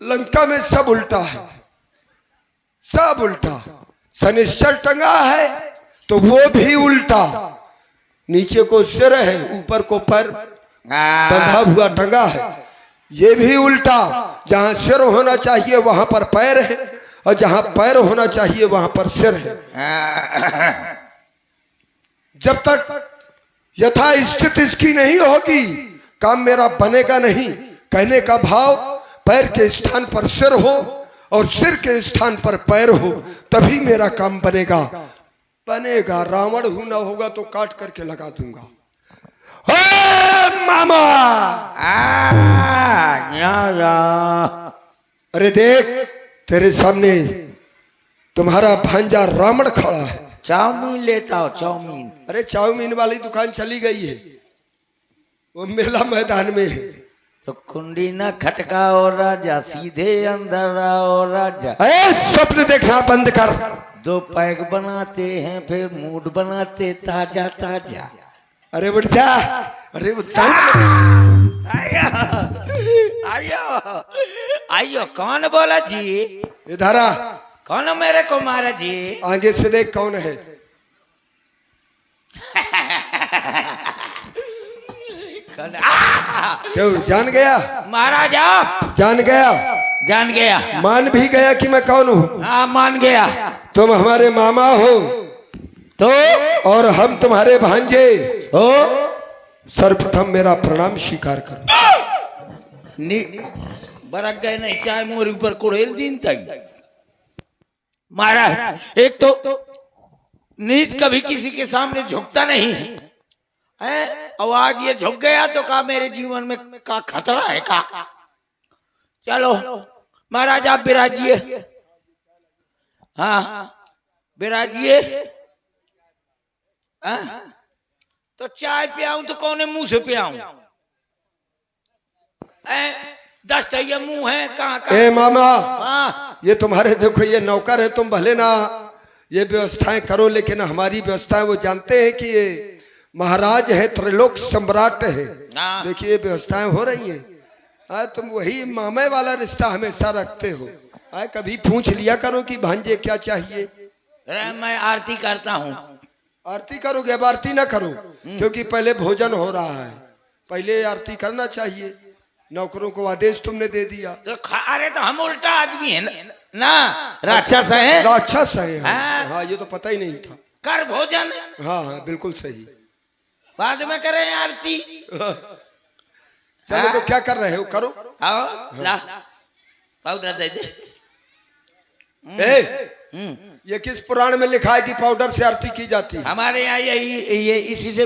लंका में सब उल्टा है, सब उल्टा। शनिश्चर टंगा है तो वो भी उल्टा, नीचे को सिर है ऊपर को पैर बंधा हुआ टंगा है, ये भी उल्टा। जहां सिर होना चाहिए वहां पर पैर है, और जहां पैर होना चाहिए वहां पर सिर है। जब तक यथा स्थिति इसकी नहीं होगी काम मेरा बनेगा नहीं। कहने का भाव पैर के स्थान पर सिर हो और सिर के स्थान पर पैर हो, तभी मेरा काम बनेगा। बनेगा रावण हूं ना होगा तो काट करके लगा दूंगा। मामा अरे देख तेरे सामने तुम्हारा भांजा रावण खड़ा है। चाउमीन लेता हो चाउमीन। अरे चाउमीन वाली दुकान चली गई है, वो मेला मैदान में है। तो कुंडी न खटकाओ राजा, सीधे अंदर आओ राजा। स्वप्न देखना बंद कर। दो पैग बनाते हैं फिर मूड बनाते ताजा ताजा। अरे बढ़ जा। अरे आयो आयो कौन बोला जी? इधर आ। कौन मेरे को मारा जी? आगे से देख कौन है। क्यों जान गया? महाराजा जान गया? जान गया। मान भी गया कि मैं कौन हूँ? हाँ मान गया। तुम हमारे मामा हो तो और हम तुम्हारे भांजे हो। सर्वप्रथम मेरा प्रणाम स्वीकार करो। बरक गए नहीं चाहे मोर ऊपर कुड़ेल दिन तक। महाराज एक तो नीच कभी किसी के सामने झुकता नहीं है, और आज ये झुक गया तो का मेरे जीवन में का खतरा है का? चलो महाराज आप विराजिए। हाँ विराजिए। तो चाय पियाऊं तो कौन मुंह से पियाऊं? 10 ये मुंह है कहाँ का? ए मामा ये तुम्हारे देखो ये नौकर है, तुम भले ना ये व्यवस्थाएं करो, लेकिन हमारी व्यवस्थाएं वो जानते हैं कि ये महाराज है, त्रिलोक सम्राट है। देखिए व्यवस्थाएं हो रही हैं। तुम वही मामे वाला रिश्ता हमेशा रखते हो। कभी पूछ लिया करो कि भांजे क्या चाहिए। मैं आरती करता हूँ। आरती करोगे? अब आरती ना करो क्योंकि पहले भोजन हो रहा है, पहले आरती करना चाहिए। नौकरों को आदेश तुमने दे दिया। तो अरे तो हम उल्टा आदमी है ना, राक्षस है। राक्षस है हाँ, ये तो पता ही नहीं था। कर भोजन। हाँ हाँ बिल्कुल सही। बाद में करें आरती। चलो तो क्या कर रहे हो? करो। आओ ला पाउडर दे दे। ये किस पुराण में लिखा है कि पाउडर से आरती की जाती है? हमारे यहाँ ये इसी से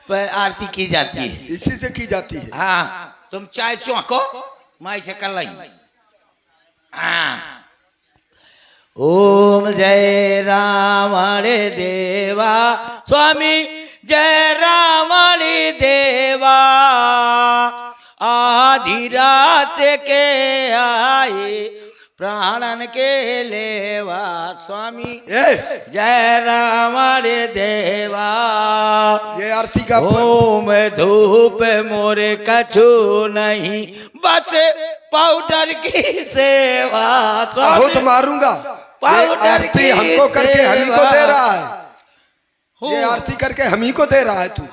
आरती की जाती है। इसी से की जाती है। हाँ तुम चाय चौंको माई से कर लाई। हाँ ओम जय रावण देवा स्वामी जय रावण देवा, आधी रात के आए प्राणन के लेवा स्वामी जय रावण देवा। ये आरती का ओम धूप मोरे कछु नहीं बस पाउडर की सेवा स्वामी। बहुत मारूंगा। ये आरती हमको करके हमी को दे रहा है। ये आरती करके हमी को दे रहा है तू।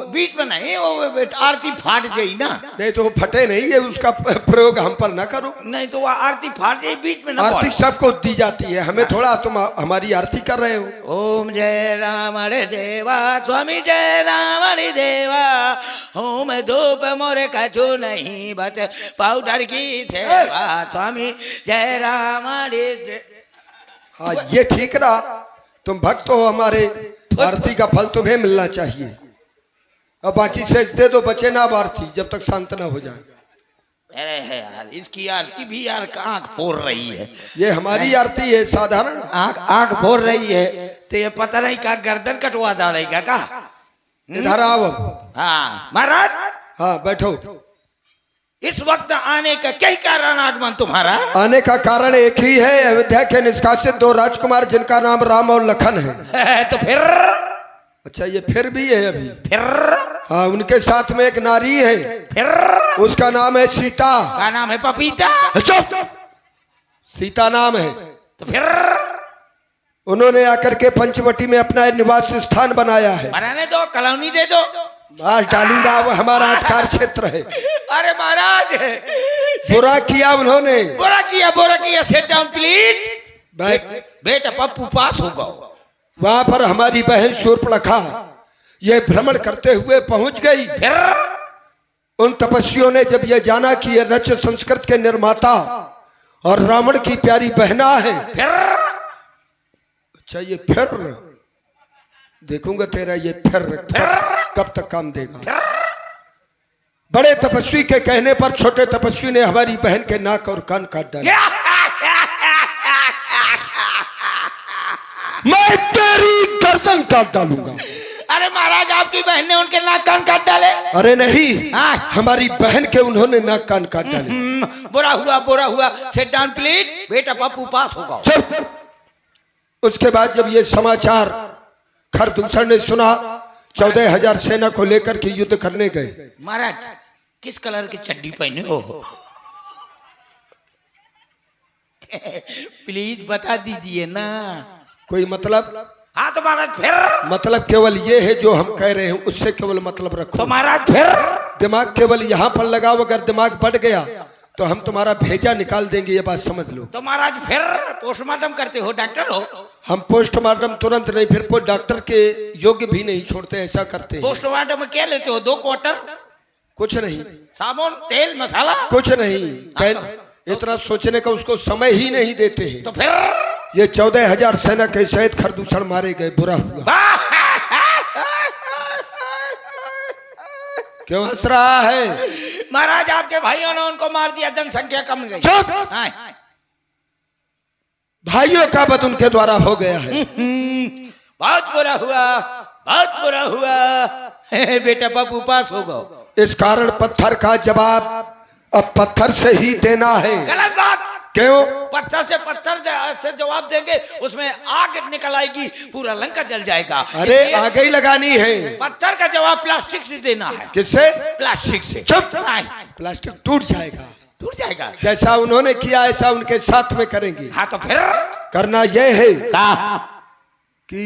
बीच में नहीं वो आरती फाट जाई ना। नहीं तो वो फटे नहीं, ये उसका प्रयोग हम पर ना करो। नहीं तो वो आरती फाट जाए बीच में ना। आरती सबको दी जाती है, हमें थोड़ा तुम हमारी आरती कर रहे हो। ओम जय रावण देवा स्वामी जय रावण देवा, ओम धूप मोरे कछु नहीं बच पाउडर की सेवा स्वामी जय रावण देवा। हाँ ये ठीक रहा। तुम भक्त हो हमारे, आरती का फल तुम्हें मिलना चाहिए। अब बाकी शेष दे दो, बचे ना आरती जब तक शांत ना हो जाए। अरे यार इसकी आरती भी यार आंख फोड़ रही है। ये हमारी आरती है साधारण। आंख फोड़ रही है तो ये पता नहीं का गर्दन कटवा डालेगा का? इधर आओ। हाँ महाराज। हाँ बैठो। इस वक्त आने का क्या कारण आगमन तुम्हारा? आने का कारण एक ही है, अयोध्या के निष्कासित 2 राजकुमार जिनका नाम राम और लखन है। तो फिर अच्छा, ये फिर भी है अभी? फिर हाँ, उनके साथ में एक नारी है, फिर उसका नाम है सीता। का नाम है पपीता। चुप! सीता नाम है। तो फिर उन्होंने आकर के पंचवटी में अपना निवास स्थान बनाया है। बनाने दो, कॉलोनी दे दो। मार डालूंगा, वो हमारा अधिकार क्षेत्र है। अरे महाराज, बुरा किया उन्होंने। बुरा किया। Set down please. बैठ। बेटा पप्पू पास होगा। वहां पर हमारी बहन शूर्पणखा ये भ्रमण करते हुए पहुंच गई। फिर उन तपस्वियों ने जब ये जाना कि ये रच संस्कृत के निर्माता और रावण की प्यारी बहना है। फिर अच्छा, ये फिर देखूंगा तेरा ये फिर कब तक काम देगा। बड़े तपस्वी के कहने पर छोटे तपस्वी ने हमारी बहन के नाक और कान काट डाले। मैं तेरी गर्दन काट डालूंगा। अरे महाराज, आपकी बहन ने उनके नाक कान काट डाले? अरे नहीं, हमारी बहन के उन्होंने नाक कान काट डाले। बुरा हुआ। Set down please. बेटा पप्पू पास होगा। चुप! उसके बाद जब ये समाचार खरदूषण ने सुना, 14,000 सेना को लेकर के युद्ध करने गए। महाराज, किस कलर की चड्डी पहने हो? प्लीज बता दीजिए ना। कोई मतलब? हाँ तो महाराज फिर? मतलब केवल ये है जो हम कह रहे हैं, उससे केवल मतलब रखो। तो महाराज फिर? दिमाग केवल यहाँ पर लगाओ, अगर दिमाग बढ़ गया तो हम तुम्हारा भेजा निकाल देंगे, ये बात समझ लो। तो महाराज फिर पोस्टमार्टम करते हो? डॉक्टर हो? हम पोस्टमार्टम तुरंत नहीं, फिर डॉक्टर के योग्य भी नहीं छोड़ते, ऐसा करते हैं। पोस्टमार्टम में क्या लेते हो? 2 क्वार्टर? कुछ नहीं। साबुन, तेल, मसाला? कुछ नहीं। इतना सोचने का उसको समय ही नहीं देते हैं। तो फिर ये 14,000 सेना के सहित खरदूषण मारे गए। बुरा हुआ। क्यों हंस रहा है? महाराज, आपके भाइयों ने उनको मार दिया, जनसंख्या कम गई। चुप! भाइयों का वध उनके द्वारा हो गया है। बहुत बुरा हुआ। बेटा पप्पू पास होगा। इस कारण पत्थर का जवाब अब पत्थर से ही देना है। गलत बात। क्यों? पत्थर से जवाब देंगे, उसमें आग निकल आएगी, पूरा लंका जल जाएगा। अरे आगे ही लगानी है। पत्थर का जवाब प्लास्टिक से देना है। किससे? प्लास्टिक से। चुप! प्लास्टिक टूट जाएगा। क्या? जैसा उन्होंने किया ऐसा उनके साथ में करेंगे। हाँ तो फिर करना यह है क्या? कि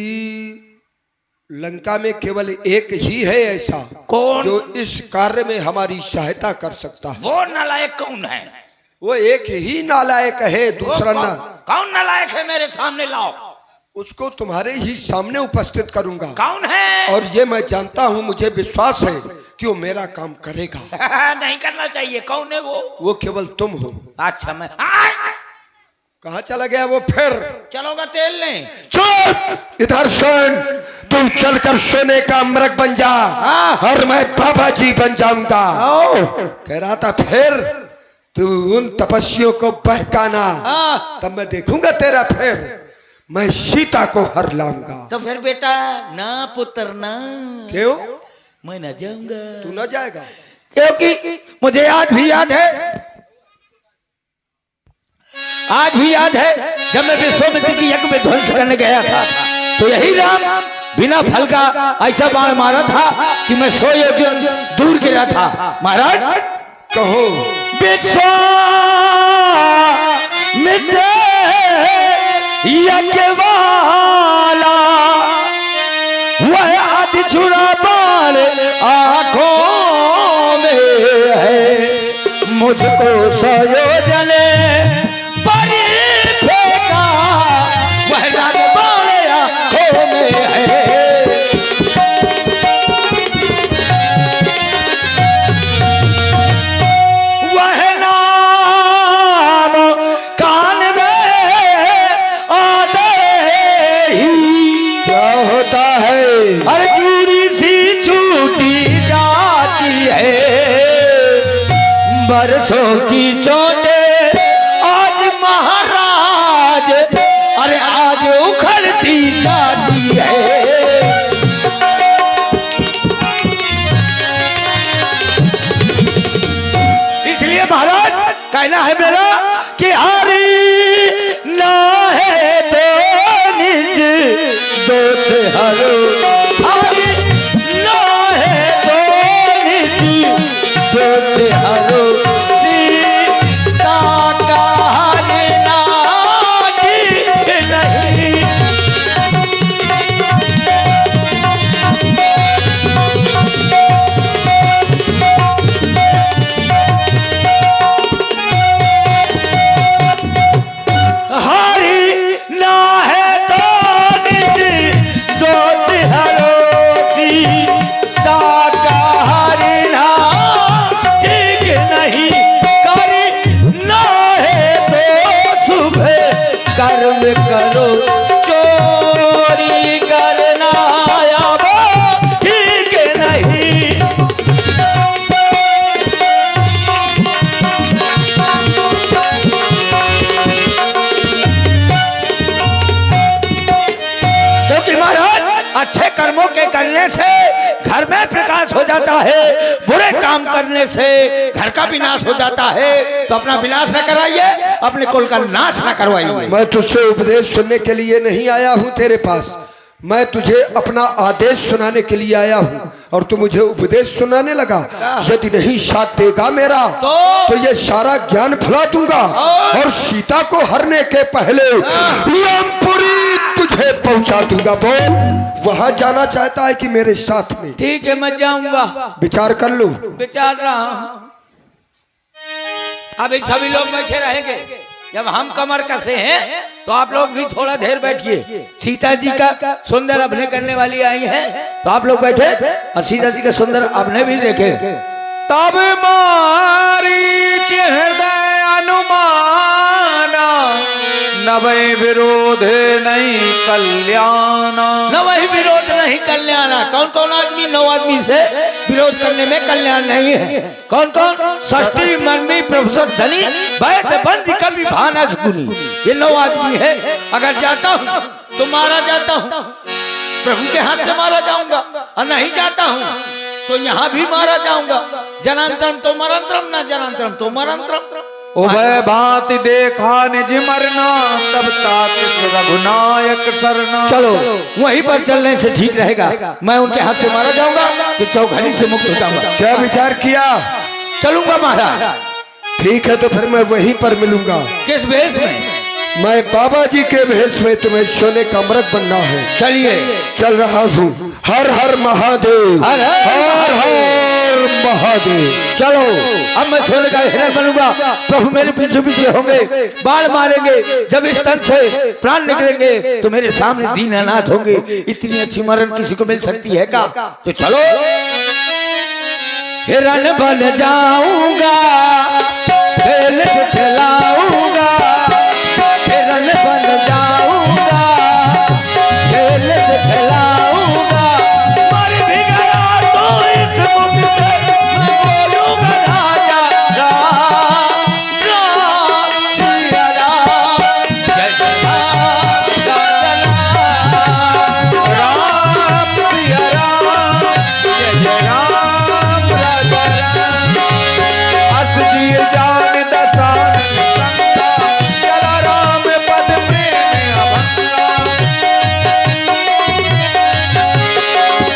लंका में केवल एक ही है ऐसा। कौन? जो इस कार्य में हमारी सहायता कर सकता है। वो नालायक कौन है? वो एक ही नालायक है, दूसरा ना। कौन नालायक है? मेरे सामने लाओ। उसको तुम्हारे ही सामने उपस्थित करूंगा। कौन है? और ये मैं जानता हूँ, मुझे विश्वास है कि वो मेरा काम करेगा। नहीं करना चाहिए। कौन है वो? वो केवल तुम हो। अच्छा, मैं कहाँ चला गया वो? फिर चलोगा तेल ले? चुप! इधर सुन, तुम चलकर सोने का अमृत बन जा और मैं बाबा जी बन जाऊंगा। कह रहा था फिर तू उन तपस्वियों को बहकाना, तब मैं देखूंगा तेरा। फिर मैं सीता को हर लाऊंगा। तो फिर बेटा ना पुत्र ना। क्यों? मैं न जाऊंगा। तू न जाएगा? क्योंकि मुझे आज भी याद है जब मैं विश्वामित्र की यज्ञ में ध्वंस करने गया था, तो यही राम बिना फल का ऐसा बाण मारा था कि मैं 100 योजन दूर गिरा था। महाराज कहो। विश्वामित्र यज्ञ वाला वह आदि छुरा बाण आंखों में है, मुझको 100 योजन बरसों की चोटें आज महाराज, अरे आज उखड़ती जाती है। इसलिए महाराज कहना है मेरा कि हारी ना है तो निज दोष हरो। करने से घर में प्रकाश हो जाता है, बुरे काम करने से घर का विनाश हो जाता है। तो अपना विनाश न कराइए, अपने कुल का नाश न करवाइए। मैं तुझसे उपदेश सुनने के लिए नहीं आया हूँ तेरे पास, मैं तुझे अपना आदेश सुनाने के लिए आया हूँ और तू मुझे उपदेश सुनाने लगा। यदि नहीं साथ देगा मेरा तो ये सारा ज्ञान फैला दूंगा और सीता को हरने के पहले यमपुरी तुझे पहुंचा दूंगा। बोल, वहां जाना चाहता है कि मेरे साथ में? ठीक है, मैं जाऊंगा। विचार कर लो। विचार रहा हूं। अभी सभी लोग बैठे रहेंगे, जब हम कमर कसे हैं तो आप लोग भी थोड़ा देर बैठिए। सीता जी का सुंदर अभिनय करने वाली आई है, तो आप लोग बैठे और सीता जी का सुंदर अभिनय भी देखे। तब मारीच हृदय अनुमाना, न वही विरोध नहीं कल्याण। न वही विरोध नहीं कल्याण। कौन कौन आदमी 9 आदमी से विरोध करने में कल्याण नहीं है? कौन कौन? शास्त्री मर्मी प्रोफेसर धनी वैद्य बंदी कवि भानस गुनी, ये 9 आदमी है। अगर जाता हूँ तो मारा जाता हूँ, प्रभु के हाथ से मारा जाऊंगा, और नहीं जाता हूँ तो यहाँ भी मारा जाऊंगा। जनांतरम तो मरंतरम, न जनांतरम तो मरंतरम। उभय भांति देखा निज मरना, तब ताक रघुनायक सरना। चलो वहीं पर चलने से ठीक रहेगा। मैं उनके हाथ से मारा जाऊंगा तो चौघड़ी से मुक्त हो जाऊंगा। क्या विचार किया? चलूंगा महाराज। ठीक है, तो फिर मैं वहीं पर मिलूंगा। किस भेष में? मैं बाबा जी के भेष में, तुम्हें सोने का अमृत बनना है। चलिए, चल रहा हूँ। हर हर महादेव, हर हर हर महादेव। चलो अब मैं सोने का हिरण बनूंगा। प्रभु मेरे पीछे पीछे होंगे, बाढ़ मारेंगे। जब इस तन से प्राण निकलेंगे तो मेरे सामने दीनानाथ होंगे। इतनी अच्छी मरण किसी को मिल सकती है क्या? तो चलो हिरण बन जाऊंगा, खेल खिलाऊंगा। हिरण बन जाऊंगा, खेल खिलाऊंगा। मर भी गया तो इस मुख से मैं बोलूंगा राजा राम राम सिया राम, जय जय राम राम सिया राम, जय जय राम राजा राम। अस जी जान दसान संगा, चला राम पद प्रेम अभंगा।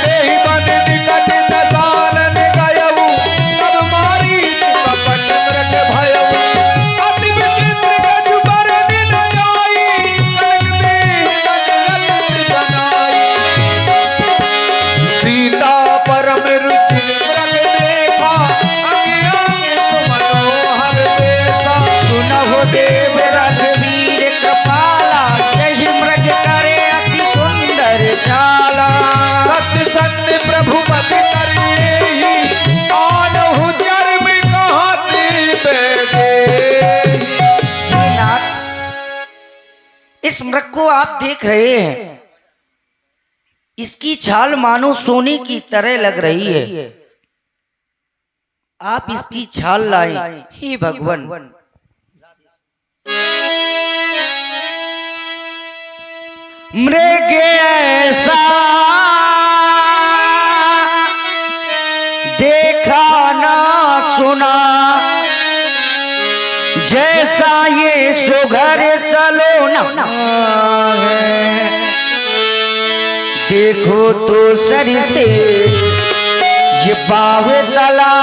तेहि मन निकट दसानन गयऊ, तब मारी कपट मृग भयऊ। अति विचित्र गज बरन न जाई, कनक देह कनक बनाई। सीता परम रुचि मृग देखा, अंग अंग सुमनोहर देखा। सुनहु देव रघुवीर कृपाला, जहि मृग करे अति सुंदर चाला। सत्य सत्य प्रभु पति करिए, आनहु जन्म कहति बेगे। नाथ, इस मृग को आप देख रहे हैं, इसकी छाल मानो सोने की तरह लग रही है। आप इसकी छाल लाएं, हे भगवान। मृग ऐसा देखा ना सुना, जैसा ये सुघर सलोना है। देखो तो सर से ये बाव तला,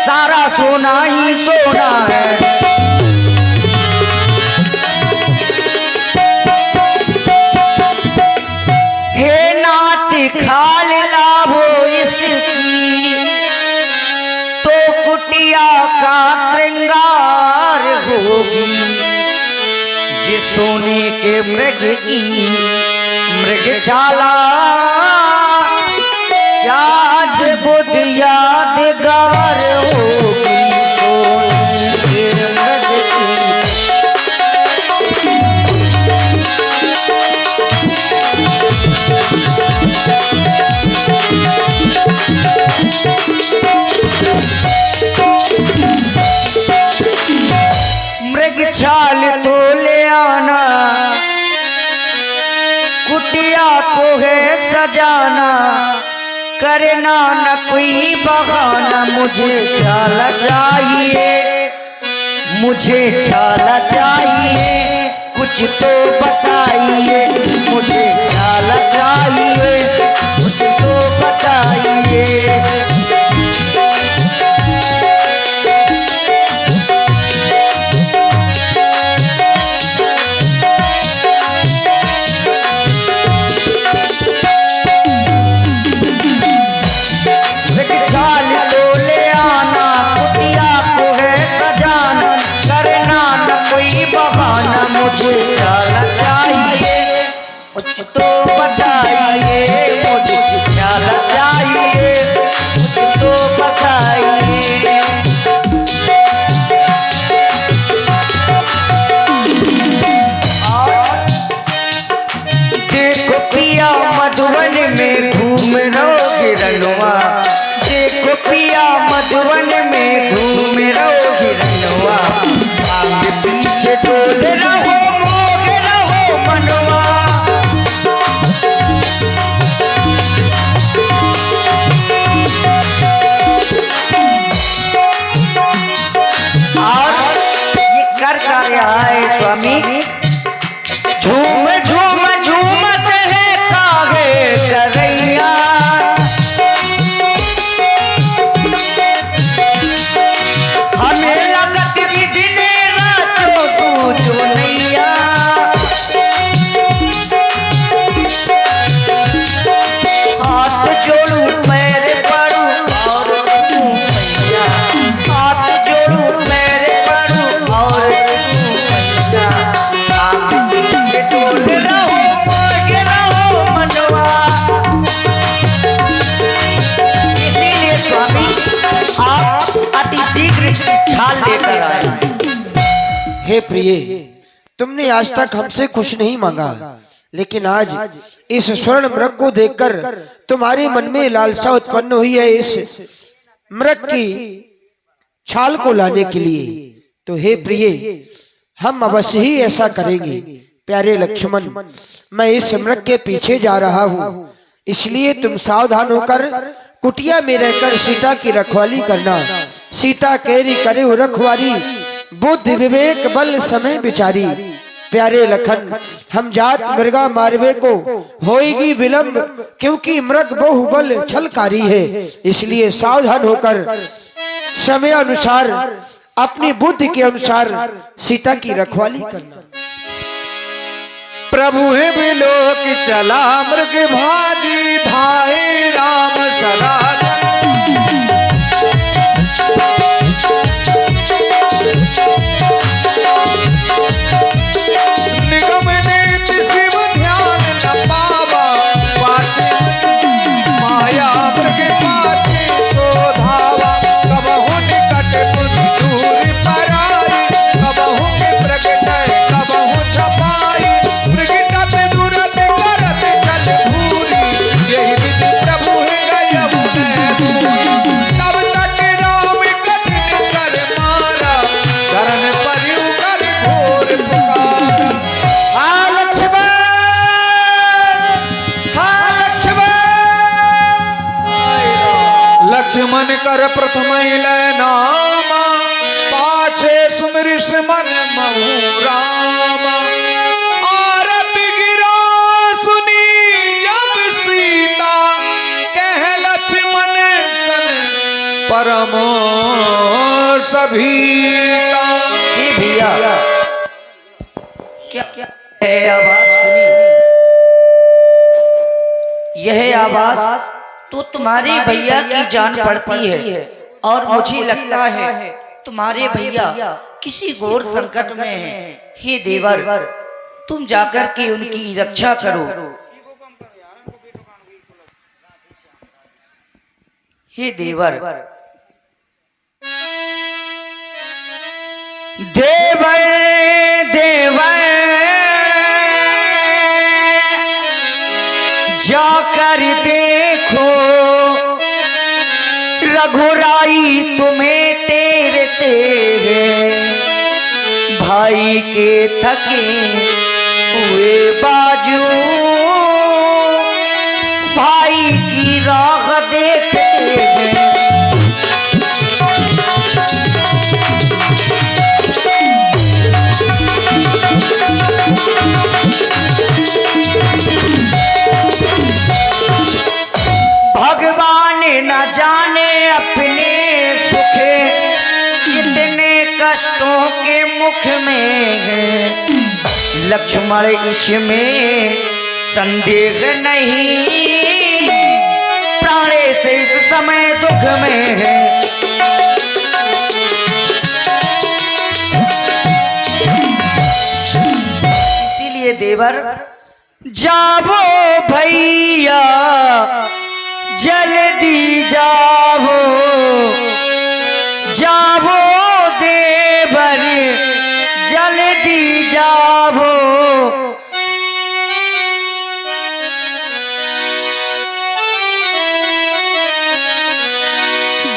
सारा सोना ही सोना है। हे नाथ खाल लाभो इसकी, तो कुटिया का श्रृंगार होगी। जिस सोने के मृग की मृगशाला, याद बुद्ध यादगार होगी। सोने के मृग की मृग छाल तो ले आना, कुटिया कुटिया को है सजाना, करना न कोई बहाना। मुझे छाला चाहिए, मुझे छाला चाहिए, कुछ तो बताइए। मुझे छाला चाहिए, कुछ तो बताइए। छाल तो ले आना, कुटिया को है सजाना, करना न कोई बहाना। मुझे छाला चाहिए, कुछ तो बताइए। मुझे छाला चाहिए, कुछ तो बताइए। देखो पिया मधुवन में घूम रहो हिरणवा, देखो पिया मधुवन में घूम रहो हिरणवा। आगे पीछे डोल रहो, मोग रहो मनवा। और ये कर रहा है स्वामी, झूम झूम झूमत है काहे करैया। हमें लगत भी दिन रातों तू जो नैया। हाथ जोड़ू पैर पड़ू और तू भैया, हाथ जोड़ू पैर पड़ू और तू भैया। आगे पीछे डोल रहो, मोग रहो मनवा। इसीलिए स्वामी आप अति शीघ्र इसकी छाल लेकर आए। हे प्रिय, तुमने आज तक हमसे कुछ नहीं मांगा, लेकिन आज इस स्वर्ण मृग को देखकर तुम्हारे मन में लालसा उत्पन्न हुई है इस मृग की छाल को लाने के लिए। तो हे प्रिय, हम अवश्य ही ऐसा करेंगे। प्यारे लक्ष्मण, मैं इस मृग के पीछे जा रहा हूँ, इसलिए तुम सावधान होकर कुटिया में रहकर सीता की रखवाली करना। सीता केरी करे हो रखवारी, बुद्धि विवेक बल समय विचारी। प्यारे लखन, हम जात मृगा मारवे को होएगी विलंब, क्योंकि मृग बहुबल छलकारी है। इसलिए सावधान होकर समय अनुसार अपनी बुद्धि के अनुसार सीता की रखवाली करना। प्रभु है बिलोक चला मृग भाजी, धाए राम सनातन। निगम नीति शिव ध्यान न पावा, पाछे माया मृग पाछे को धावा। कबहु निकट कुछ दूर पराई, कबहु के प्रगट कबहु छपाई। मृगटप दूरत करत चल भूरी, यही विधि प्रभु है गयब दूरी। तब तक राम कठिन कर मारा, चरण परिउ कर घोर पुकारा। हाँ लक्ष्मण, हाँ लक्ष्मण। लक्ष्मण कर प्रथम लय नामा, पाछे सुमिरिश मन महु रामा। आरती गिरा सुनी अब सीता, कह लक्ष्मण सन परम सभीता। ये भैया क्या क्या है आवाज सुनी? यह आवाज तो तुम्हारे भैया की जान पड़ती है, और मुझे लगता है तुम्हारे भैया किसी घोर संकट में हैं। हे देवर, तुम जाकर के उनकी रक्षा करो। हे देवर, देवर देवर जाकर देखो, रघुराई तुम्हें तेरे तेरे भाई के थके हुए बाजू दुख में है, लक्ष्मण इसमें संदेह नहीं, प्राणे से इस समय दुख में है। इसीलिए देवर जावो भैया जल्दी जावो, जावो देवर जल्दी जावो,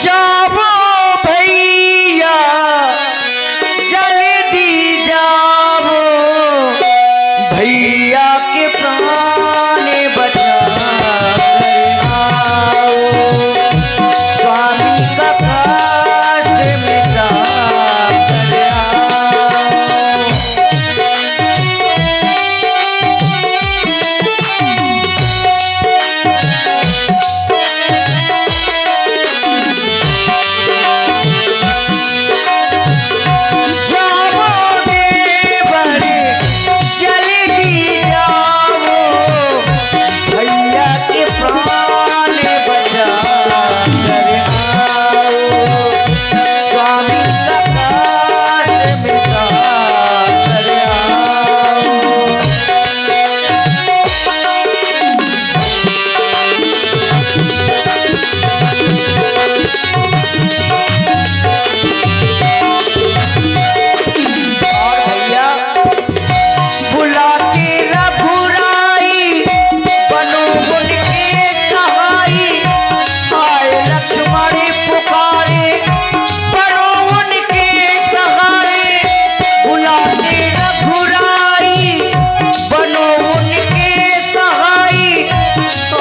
जावो भैया जल्दी जावो, भैया के प्राण बचा कर आओ, स्वामी का कष्ट मिटा कर आओ। जाओ देवर जल्दी जाओ, भैया के प्राण बचा कर आओ, स्वामी का कष्ट मिटा कर आओ। और भैया बुलाते रघुराई, बनो उनके सहाई, आए लक्ष्मण पुकारे, बनो उनके सहारे, बुलाते रघुराई, बनो उनके सहाई,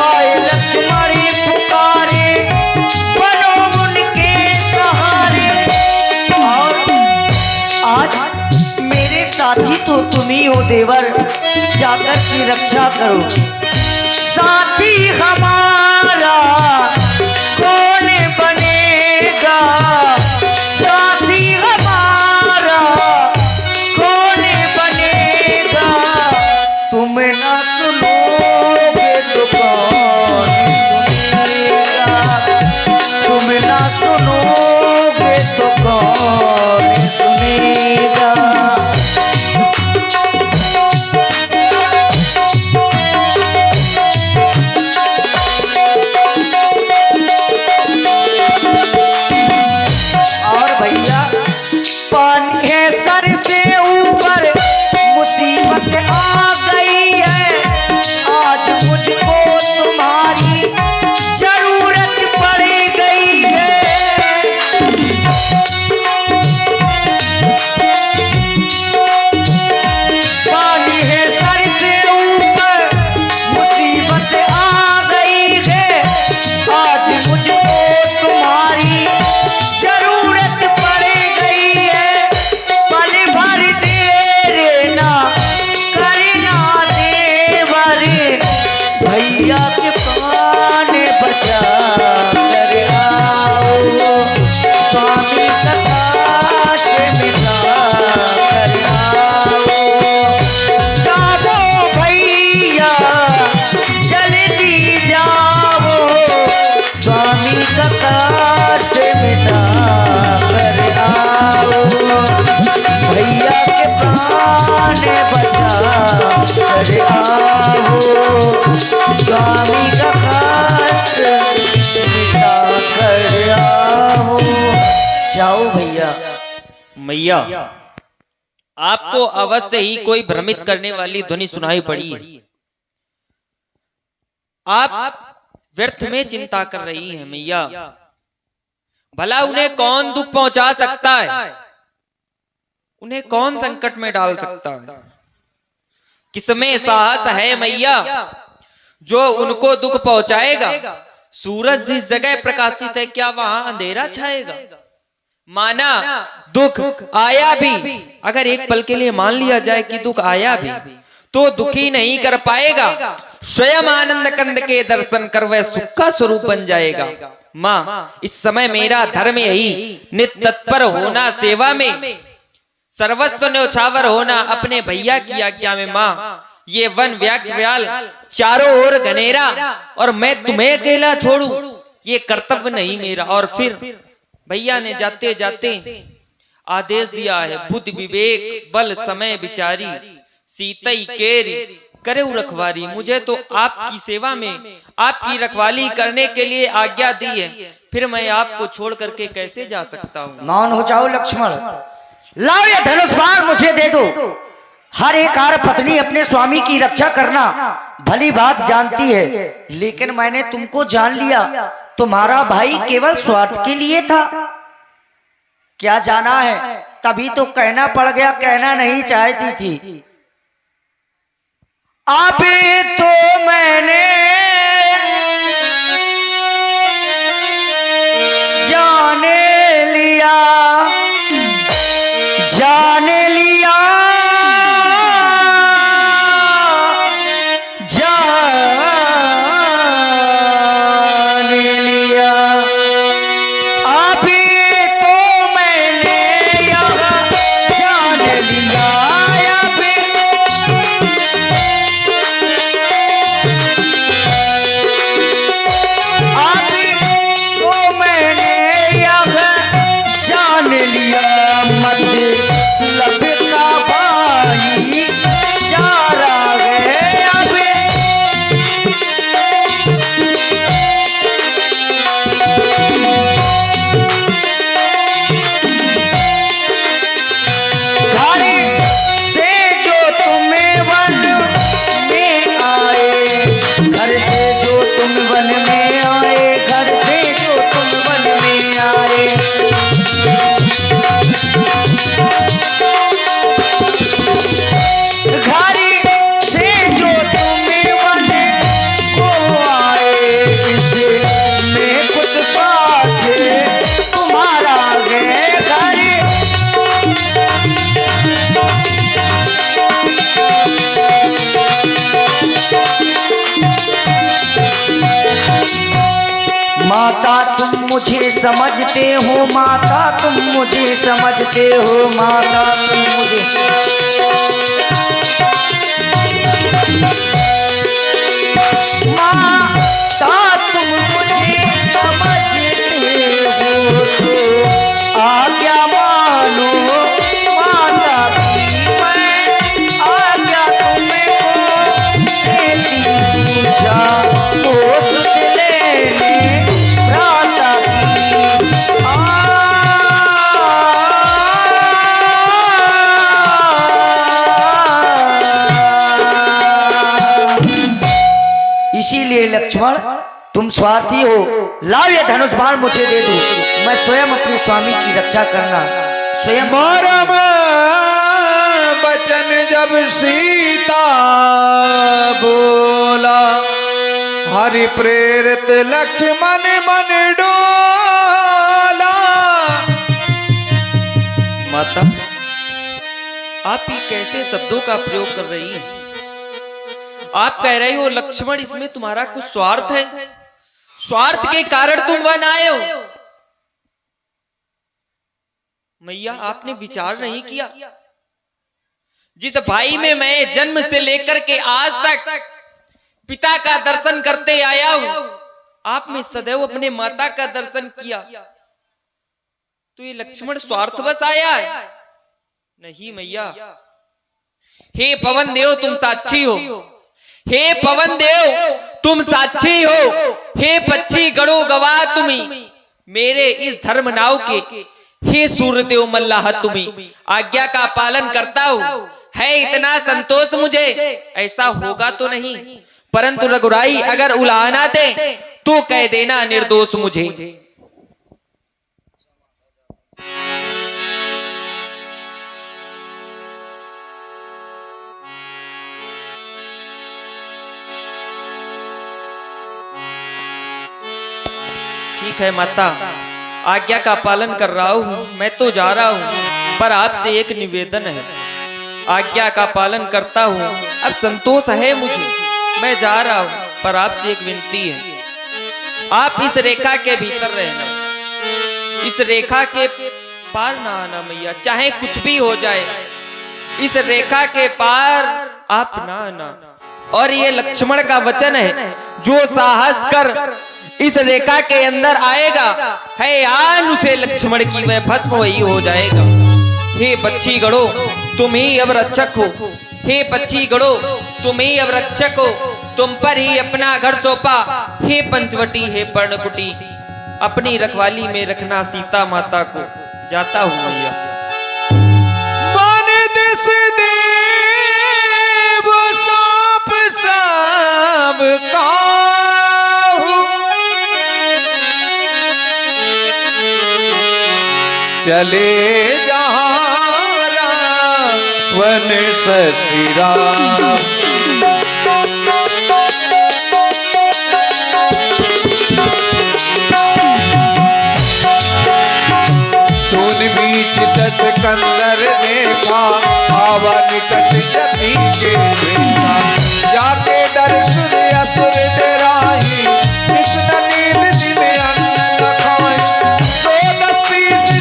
आए लक्ष्मण पुकारे, बनो उनके सहारे। और आज मेरे साथी तो तुम ही हो देवर, जाकर की रक्षा करो। साथी हमारा कौन बनेगा, साथी हमारा कौन बनेगा, तुम ना सुनोगे तो कौन सुनेगा, तुम ना सुनोगे तो कौन सुनेगा। और भैया पानी है सर से ऊपर, मुसीबत आ गई है, आज मुझको तुम्हारी जरूरत पड़ गई है। पानी है सर से ऊपर, मुसीबत आ गई है, आज मुझको तुम्हारी जरूरत पड़ गई है। पल भर देर ना करना देवर, भैया के प्राण बचा कर आओ, स्वामी का कष्ट मिटा कर आओ। जाओ भैया जल्दी जाओ, स्वामी का कष्ट मिटा कर आओ, भैया के प्राण बचा कर आओ, स्वामी का कष्ट मिटा कर आओ। जाओ भैया। मैया, आपको अवश्य ही कोई भ्रमित करने वाली ध्वनि सुनाई पड़ी है। आप व्यर्थ में चिंता कर रही हैं मैया। भला उन्हें कौन दुख पहुंचा सकता है, उन्हें कौन संकट में डाल सकता है? किसमें साहस है मैया जो उनको दुख पहुंचाएगा? सूरज जिस जगह प्रकाशित है, क्या वहां अंधेरा छाएगा? माना दुख आया भी, अगर एक पल के लिए मान लिया जाए कि दुख आया भी, तो दुखी नहीं कर पाएगा। स्वयं आनंद कंद के दर्शन कर वह सुख का स्वरूप बन जाएगा। माँ, इस समय मेरा धर्म यही नित्य तत्पर होना सेवा में, सर्वस्व न्यौछावर होना अपने भैया की आज्ञा में माँ। ये वन व्याल चारों ओर घनेरा और मैं तुम्हें अकेला छोड़ू, ये कर्तव्य नहीं मेरा। और फिर भैया ने जाते जाते आदेश दिया है, बुद्धि विवेक बल समय विचारी, सीतई केरी करे रखवारी। मुझे तो आपकी सेवा में आपकी रखवाली करने के लिए आज्ञा दी है, फिर मैं आपको छोड़ करके कैसे जा सकता हूँ। मौन हो जाओ लक्ष्मण, लाओ ये धनुष बाण मुझे दे दो। हर एक आर पत्नी अपने स्वामी की रक्षा करना भली बात जानती है, लेकिन मैंने तुमको जान लिया, तुम्हारा भाई केवल स्वार्थ के लिए था। क्या जाना है, तभी तो कहना पड़ गया, कहना नहीं चाहती थी। अभी तो मैंने जाने लिया, जाने लिया, जाने लिया। अभी तो मैंने यहाँ जान लिया, अभी तो मैंने यहाँ जान लिया। मतलब का भाई जा रहा है अभी। घर से जो तुम्हें वन में आए, घर से जो तुम वन में आए, घर से जो तुम वन में आए, घर से जो तुम्हें वन को आए, इसमें कुछ साथ तुम्हारा है। घर माता तुम मुझे समझते हो, माता तुम मुझे समझते हो, माता तुम मुझे माता तुम मुझे समझते हो, तो आज्ञा मानो माता की मैं, आज्ञा तुमको देती पूजा ओस लेने भ्राता की। इसीलिए लक्ष्मण तुम स्वार्थी हो, लाओ ये धनुष बाण मुझे दे दो, मैं स्वयं अपने स्वामी की रक्षा करना स्वयं। मरम बचन जब सीता बोला, हरि प्रेरित लक्ष्मण मन डोला। माता आप ही कैसे शब्दों का प्रयोग कर रही हैं? आप कह रही हो लक्ष्मण इसमें तुम्हारा कुछ स्वार्थ है, स्वार्थ के कारण तुम वन आए हो। मैया आपने विचार नहीं किया, जिस भाई में मैं जन्म से लेकर के आज तक पिता का दर्शन करते आया हूं, आपने सदैव अपने माता का दर्शन किया, तो ये लक्ष्मण स्वार्थवश आया है? नहीं मैया। हे पवन देव तुम साक्षी हो, हे पवन देव तुम साक्षी हो, हे पक्षी गणो गवाह तुम्ही मेरे इस धर्म नाव के, हे सूर्यदेव मल्लाह तुम्ही आज्ञा का पालन करता हूं। है इतना संतोष मुझे, ऐसा होगा तो नहीं, परंतु रघुराई अगर उलाहना दे तो कह देना निर्दोष मुझे। ठीक है माता, आज्ञा का पालन कर रहा हूं, मैं तो जा रहा हूं, पर आपसे एक निवेदन है। आज्ञा का पालन करता हूं, अब संतोष है मुझे, मैं जा रहा हूं, पर आपसे एक विनती है। आप इस रेखा के भीतर रहना, इस रेखा के पार ना आना मैया, चाहे कुछ भी हो जाए इस रेखा के पार आप ना आना। और ये लक्ष्मण का वचन है, जो साहस कर इस रेखा के अंदर आएगा है आन उसे लक्ष्मण की वह भस्म वही हो जाएगा। हे बच्ची गढ़ो तुम ही अब रक्षक हो, हे बच्ची गढ़ो तुम ही अब रक्षक हो, तुम पर ही अपना घर सौंपा। हे पंचवटी हे पर्णकुटी, अपनी रखवाली में रखना सीता माता को। जाता हूं मैया। माने दिस देव सांप सांप काहू, चले जहाँ रावण ससुरा। सोन बीच दस कंदर देखा, आवा निकट जति के देखा। जाके डर सुर असुर डराही, कृष्ण नील दिन अन्न न खाए। सो दस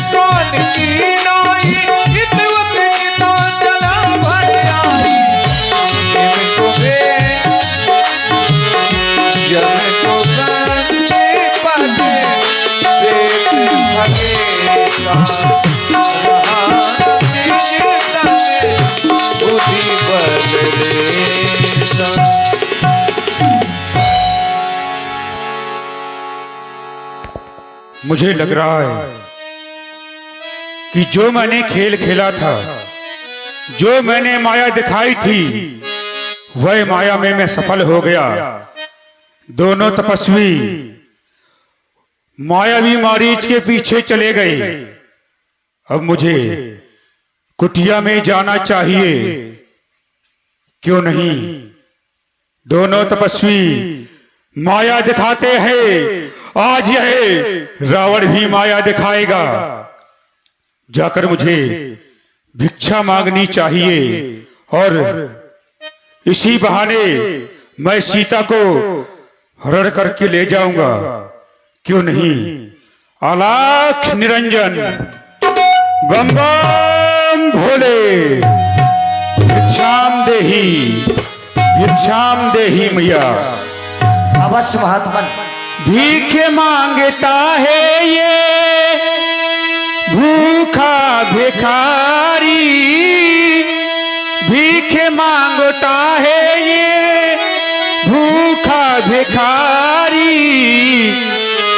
सोन की नाई, हितवत गीतांजलि भर आई। जिम तुम्हें जम को बंदे पगे, देख भगेगा बुद्धि बदले। मुझे लग रहा है कि जो मैंने खेल खेला था, जो मैंने माया दिखाई थी, वह माया में मैं सफल हो गया। दोनों तपस्वी मायावी मारीच के पीछे चले गए। अब मुझे कुटिया में जाना चाहिए, क्यों नहीं? दोनों तपस्वी माया दिखाते हैं, आज यह रावण भी माया दिखाएगा। जाकर मुझे भिक्षा मांगनी चाहिए और इसी बहाने मैं सीता को हरण करके ले जाऊंगा, क्यों नहीं? आलाख निरंजन बम बम भोले, भिक्षाम देही मैया। अवश्य महात्मन। भीख मांगता है ये भूखा भिखारी, भीख मांगता है ये भूखा भिखारी।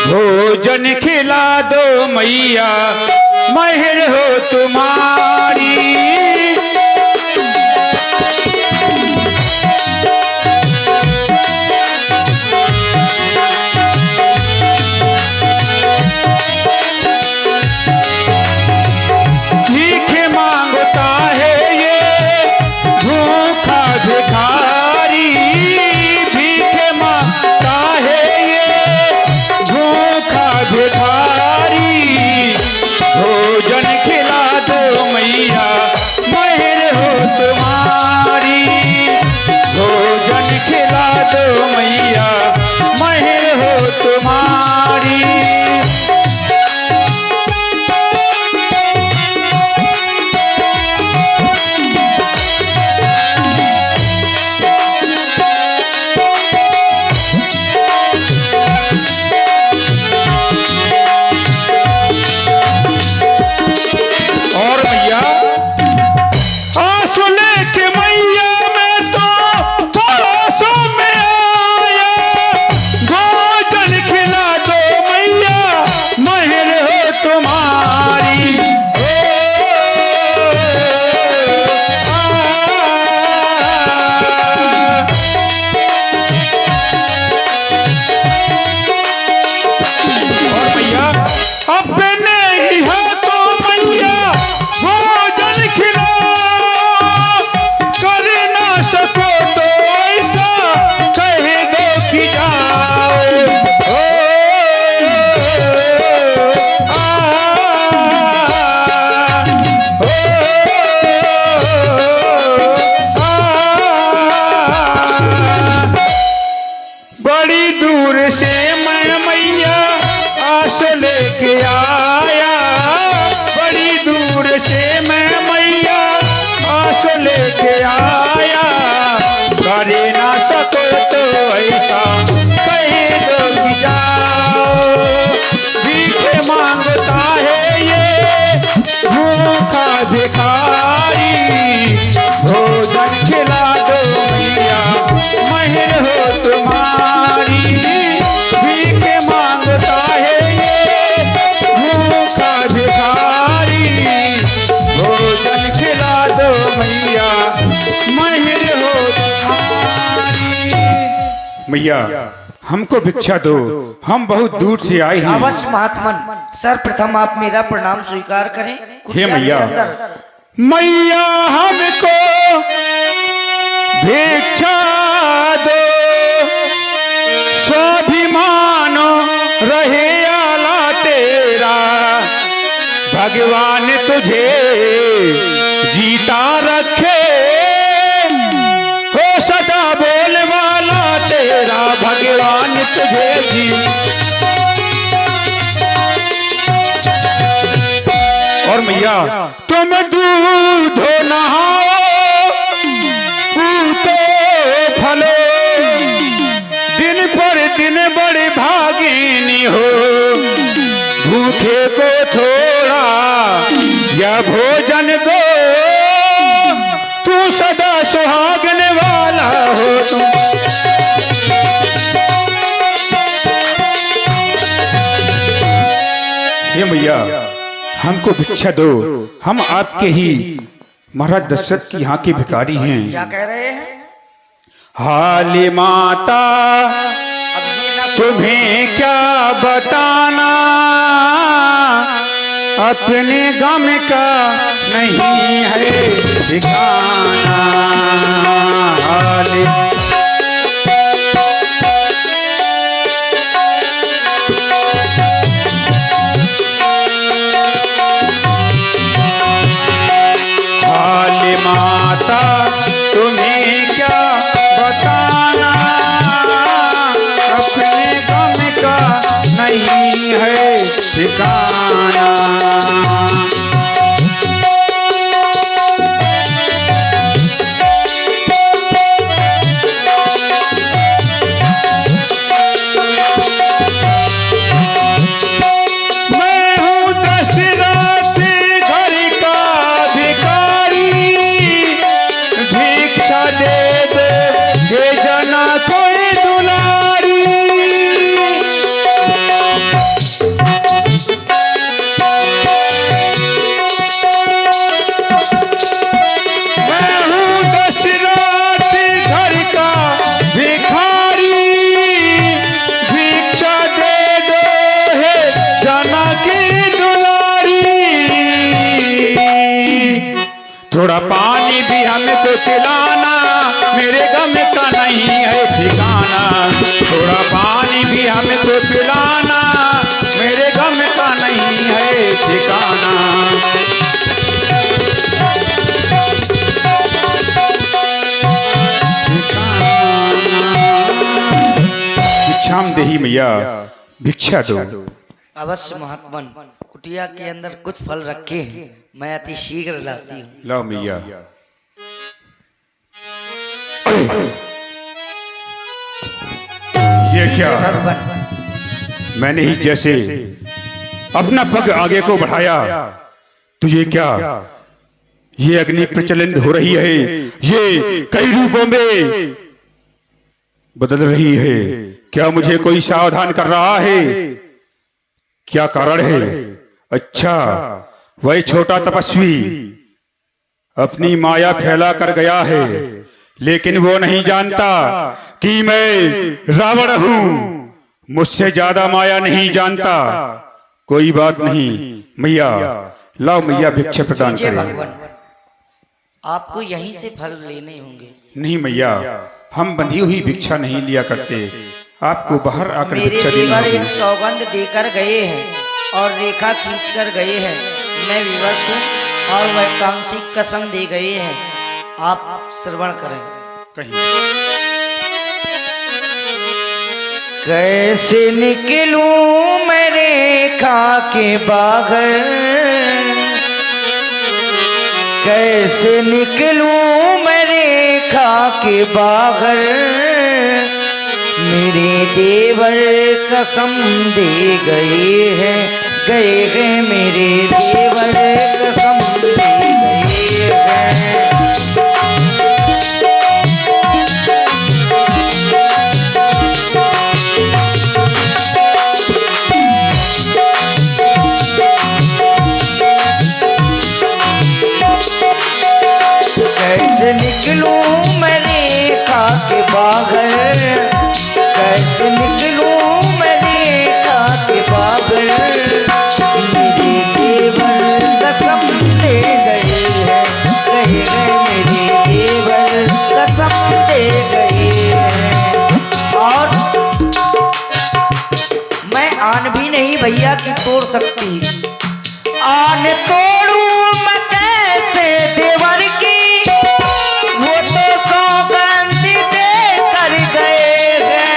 भोजन खिला दो मैया, महर हो तुम्हारी। भीख मांगता है ये भूखा भिखारी, भीख मांगता है ये भूखा भिखारी। भोजन खिला दो मैया हमको भिक्षा दो, हम बहुत दूर से आए हैं। अवश्य महात्मन, सर्वप्रथम आप मेरा प्रणाम स्वीकार करें। हे कुटिया के मैया, अंदर मैया हमको भिक्षा दो, स्वाभिमान रहे आला तेरा, भगवान तुझे जीता रखे, हो सदा बोल वाला तेरा, भगवान तुझे जी। और मैया तुम दूध नहाओ, पूतो फलो, दिन पर दिन बड़े भागिनी हो, भूखे को थोड़ा या भोजन दो, तू सदा सुहागन वाला हो तुम। हे मैया हमको भिक्षा दो, हम आपके ही महाराज दशरथ की यहाँ के भिखारी हैं। क्या कह रहे हैं? हाली माता तुम्हें क्या बताना, अपने गम का नहीं है ठिकाना। हाली हाली माता तुम्हें क्या बताना, अपने गम का नहीं है ठिकाना। मैं हूँ दशरथ घर का भिखारी, भिक्षा दे दे ये जना कोई दुलारी। मैं हूँ दशरथ घर का भिखारी, भिक्षा दे दो हे जना की दुलारी। थोड़ा पानी भी हमको पिलाना, मेरे गम का नहीं है ठिकाना। थोड़ा पानी भी हमको पिलाना, मेरे गम का नहीं है ठिकाना। भिक्षाम देही मैया, भिक्षा दो। अवश्य महात्मन, कुटिया के अंदर कुछ फल रखे हैं, मैं अति शीघ्र लाती हूँ। लाओ मैया। ये क्या? भगवान, मैंने ही जैसे अपना पग आगे को बढ़ाया, तुझे क्या ये अग्नि प्रचलित हो रही है, ये कई रूपों में बदल रही है। क्या मुझे कोई सावधान कर रहा है? क्या कारण है? अच्छा, वह छोटा तपस्वी अपनी माया फैला कर गया है, लेकिन वो नहीं जानता कि मैं रावण हूं। मुझसे ज्यादा माया नहीं जानता। कोई बात नहीं मैया, लाओ मैया भिक्षा प्रदान जय करें। भगवान, आपको यहीं से फल लेने होंगे। नहीं मैया, हम बंधी हुई भिक्षा नहीं लिया करते, आपको बाहर आकर मेरे भिक्षा देनी देवर एक होगी। सौगंध देकर गए हैं और रेखा खींच कर गए हैं, मैं विवश हूँ, और वह कांसिक कसम दे गए हैं। आप श्रवण करें। कहीं कैसे निकलूं मैं रेखा के बागर, कैसे निकलूं मैं रेखा के बागर, मेरे देवर कसम दे गए हैं, मेरे देवर कसम दे गए हैं। कैसे निकलूं मैं रेखा के बाहर, भैया की तोड़ सकती। आन तोड़ू मैं कैसे देवर की, वो तो सौगंध दे कर गए हैं।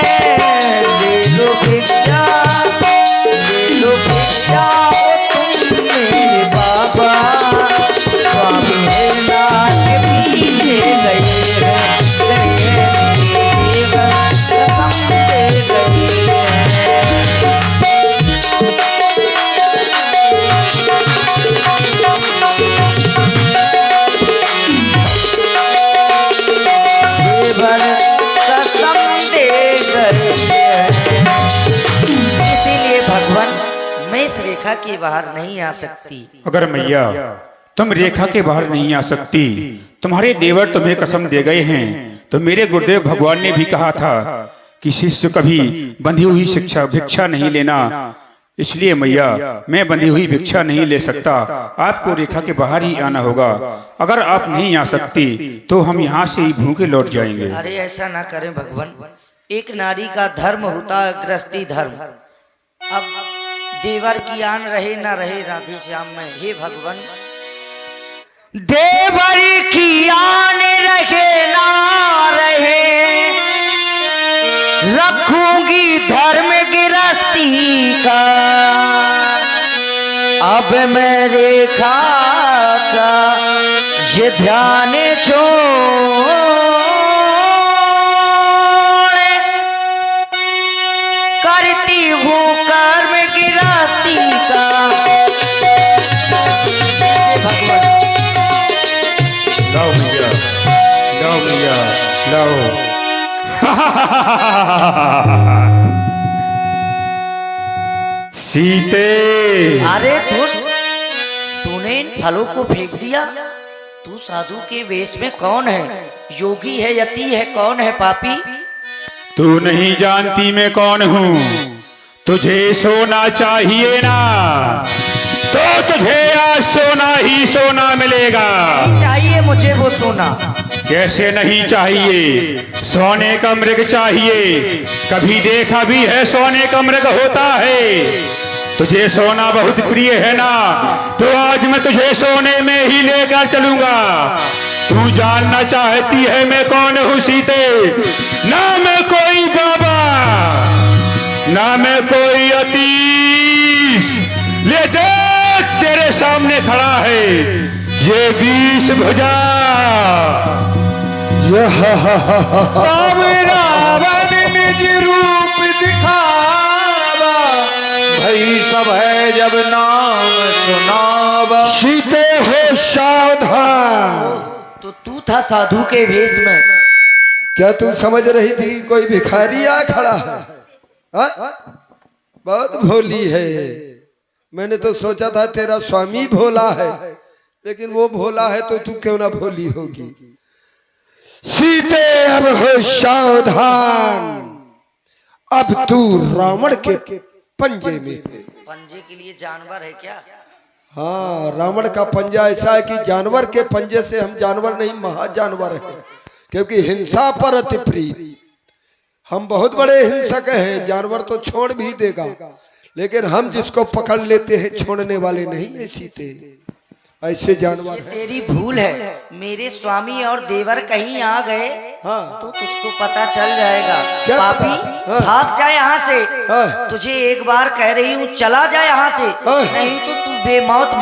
ले लो भिक्षा, ले लो भिक्षा, ओ तुम मेरे बाबा, स्वामी है नाथ के पीछे गए हैं। कसम दे गए हैं। देवर कसम दे गए हैं। इसीलिए भगवान मैं इस रेखा के बाहर नहीं आ सकती। अगर मैया तुम रेखा के बाहर नहीं आ सकती, तुम्हारे देवर तुम्हें कसम दे गए हैं, तो मेरे गुरुदेव भगवान ने भी कहा था कि शिष्य कभी बंधी हुई शिक्षा भिक्षा नहीं लेना। इसलिए मैया मैं बंधी हुई भिक्षा नहीं ले सकता, आपको रेखा के बाहर ही आना होगा। अगर आप नहीं आ सकती तो हम यहाँ से ही भूखे लौट जाएंगे। अरे ऐसा ना करें भगवान, एक नारी का धर्म होता है गृहस्थी धर्म। अब देवर की आन रहे ना रहे राधे श्याम में, हे भगवान देवर की आन रहे ना रहे, रखूंगी धर्म गृहस्थी का। अब मैं रेखा का ये ध्यान छोड़ करती हूँ कर्म गृहस्थी का। लाओ मैया, लाओ मैया, लाओ। सीते, अरे दुष्ट, तूने इन फलों को फेंक दिया। तू साधु के वेश में कौन है? योगी है, यति है, कौन है पापी? तू नहीं जानती मैं कौन हूँ। तुझे सोना चाहिए ना, तो तुझे आज सोना ही सोना मिलेगा। चाहिए मुझे वो सोना। कैसे नहीं चाहिए? सोने का मृग चाहिए। कभी देखा भी है सोने का मृग होता है? तुझे सोना बहुत प्रिय है ना, तो आज मैं तुझे सोने में ही लेकर चलूंगा। तू जानना चाहती है मैं कौन हूँ सीते? ना मैं कोई बाबा, ना मैं कोई अतीश। ले देख तेरे सामने खड़ा है ये 20 भुजा। राम रावण निज रूप दिखावा, भई सब है जब नाम सुनावा। सीते हो सावधान। तो तू था साधु के वेश में। क्या तू समझ रही थी कि कोई भिखारी आ खड़ा है? हा? बहुत भोली है। मैंने तो सोचा था तेरा स्वामी भोला है, लेकिन वो भोला है तो तू क्यों ना भोली होगी। सीते अब हो सावधान, अब तू रावण के पंजे में। पंजे के लिए जानवर है क्या? हाँ, रावण का पंजा ऐसा है कि जानवर के पंजे से हम जानवर नहीं, महाजानवर हैं, क्योंकि हिंसा पर अति प्रिय। हम बहुत बड़े हिंसक हैं, जानवर तो छोड़ भी देगा, लेकिन हम जिसको पकड़ लेते हैं छोड़ने वाले नहीं है सीते। ऐसे जानवर है। तेरी भूल है। मेरे स्वामी और देवर कहीं आ गए हाँ। तो तुझको पता चल जाएगा। क्या पापी पता? हाँ। भाग जा यहाँ से। हाँ। तुझे एक बार कह रही हूँ चला जा यहाँ से, हाँ। नहीं तो तू बेमौत